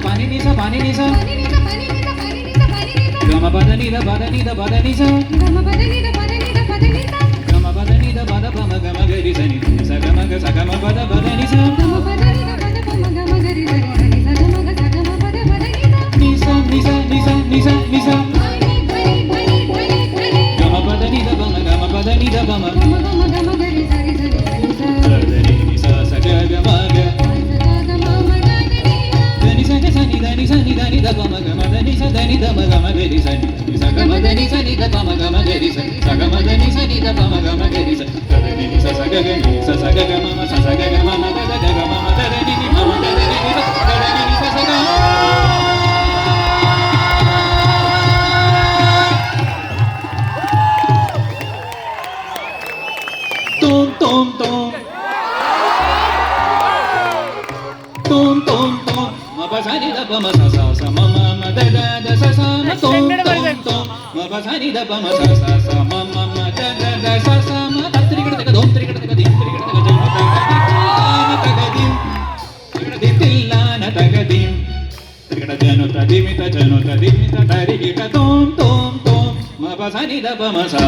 pani ni sa pani ni sa gama pada ni da pada ni da pada ni sa gama pada ni da pada ni da pada ni sa gama pada ni da pada pa ma gama ga ri sa ni sa gama pada pada ni sa gama pada ni da pada pa ma gama ga ri sa ni sa gama pada pada ni sa ni sa ni sa ni sa ni sa gama pada ni da pa ma gama pada ni da pa ma gama ga ri sa ni sa ni sa sa gama ga ni sa ni da ni da pa ma gama da ni sa da ni da ma gama ga ri sa ni sa gama da ni sa ni da pa ma gama ga ri sa sa gama da ni sa ni da pa ma gama ga ri sa da ni sa sa ga ga ni sa sa ga ga ma ma sa sa ga ga ma ma da ga ga ma ma da ni ni ma ma da ni ni sa da ni ni sa sa ga tom tom tom tom tom tom ma pa sa ni da pa ma sa sa sa ma ma ma da da da sa sa ma tom tom tom ma pa sa ni da pa ma sa sa sa ma ma ma da da da sa sa ma da tri ga da dom tri ga da dim tri ga da jam da na ta ga dim tri ga dim tilla na ta ga dim tri ga jano ta dim ta ta ri ga tom tom tom ma pa sa ni da pa ma sa